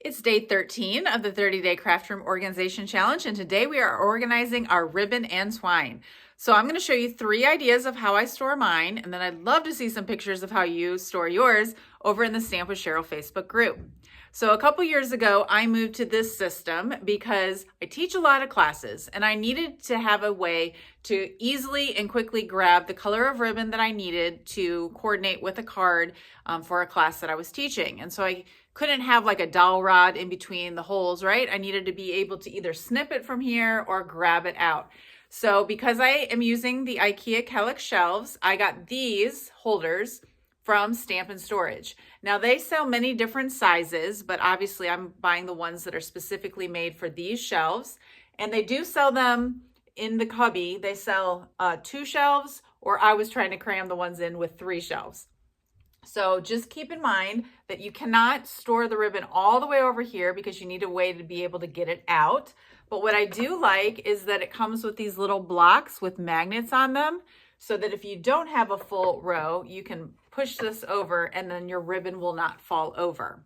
It's day 13 of the 30-day craft room organization challenge, and today we are organizing our ribbon and twine. So I'm going to show you 3 ideas of how I store mine, and then I'd love to see some pictures of how you store yours over in the Stamp with Cheryl Facebook group. So a couple years ago, I moved to this system because I teach a lot of classes and I needed to have a way to easily and quickly grab the color of ribbon that I needed to coordinate with a card for a class that I was teaching. And so I couldn't have like a dowel rod in between the holes, right? I needed to be able to either snip it from here or grab it out. So because I am using the IKEA Kallax shelves, I got these holders from Stamp and Storage. Now they sell many different sizes, but obviously I'm buying the ones that are specifically made for these shelves. And they do sell them in the cubby. They sell 2 shelves, or I was trying to cram the ones in with 3 shelves. So just keep in mind that you cannot store the ribbon all the way over here because you need a way to be able to get it out. But what I do like is that it comes with these little blocks with magnets on them, so that if you don't have a full row, you can push this over and then your ribbon will not fall over.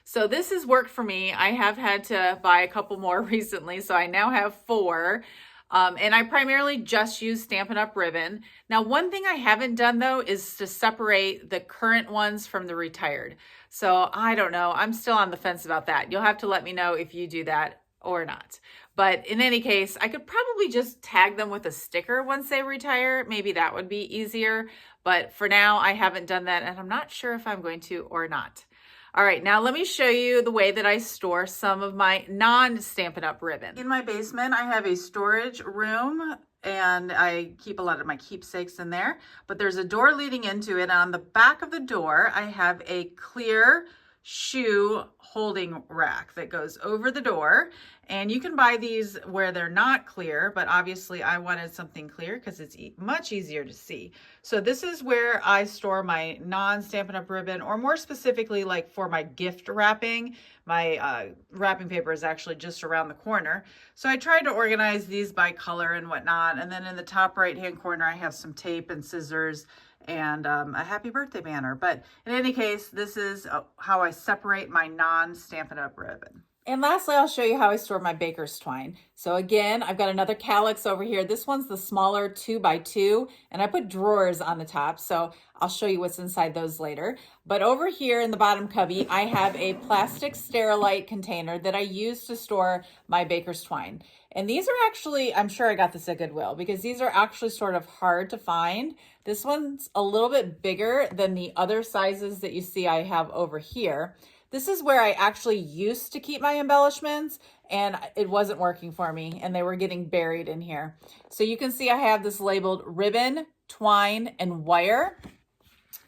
So this has worked for me. I have had to buy a couple more recently, so I now have 4. And I primarily just use Stampin' Up! Ribbon. Now, one thing I haven't done though is to separate the current ones from the retired. So I don't know, I'm still on the fence about that. You'll have to let me know if you do that or not. But in any case, I could probably just tag them with a sticker once they retire. Maybe that would be easier. But for now, I haven't done that and I'm not sure if I'm going to or not. All right, now let me show you the way that I store some of my non-Stampin' Up! Ribbon. In my basement, I have a storage room and I keep a lot of my keepsakes in there, but there's a door leading into it. And on the back of the door, I have a clear shoe holding rack that goes over the door. And you can buy these where they're not clear, but obviously I wanted something clear because it's much easier to see. So this is where I store my non-Stampin' Up! Ribbon, or more specifically, like for my gift wrapping. My wrapping paper is actually just around the corner. So I tried to organize these by color and whatnot. And then in the top right-hand corner, I have some tape and scissors and a happy birthday banner. But in any case, this is how I separate my non-Stampin' Up! Ribbon. And lastly, I'll show you how I store my baker's twine. So again, I've got another Kallax over here. This one's the smaller 2x2, and I put drawers on the top, so I'll show you what's inside those later. But over here in the bottom cubby, I have a plastic Sterilite container that I use to store my baker's twine. And these are actually, I'm sure I got this at Goodwill, because these are actually sort of hard to find. This one's a little bit bigger than the other sizes that you see I have over here. This is where I actually used to keep my embellishments, and it wasn't working for me, and they were getting buried in here. So you can see I have this labeled ribbon, twine, and wire.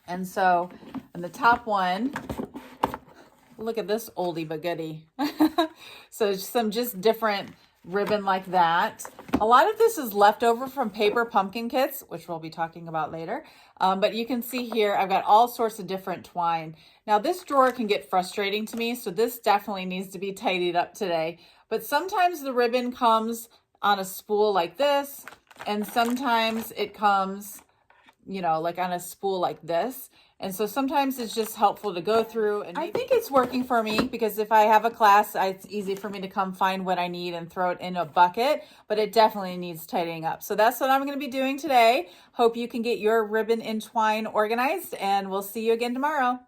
And so on the top one, look at this oldie but goodie. So some just different ribbon like that. A lot of this is leftover from paper pumpkin kits, which we'll be talking about later. But you can see here, I've got all sorts of different twine. Now this drawer can get frustrating to me, so this definitely needs to be tidied up today. But sometimes the ribbon comes on a spool like this, and sometimes it comes, you know, like on a spool like this. And so sometimes it's just helpful to go through, and I think it's working for me because if I have a class, it's easy for me to come find what I need and throw it in a bucket, but it definitely needs tidying up. So that's what I'm going to be doing today. Hope you can get your ribbon and twine organized, and we'll see you again tomorrow.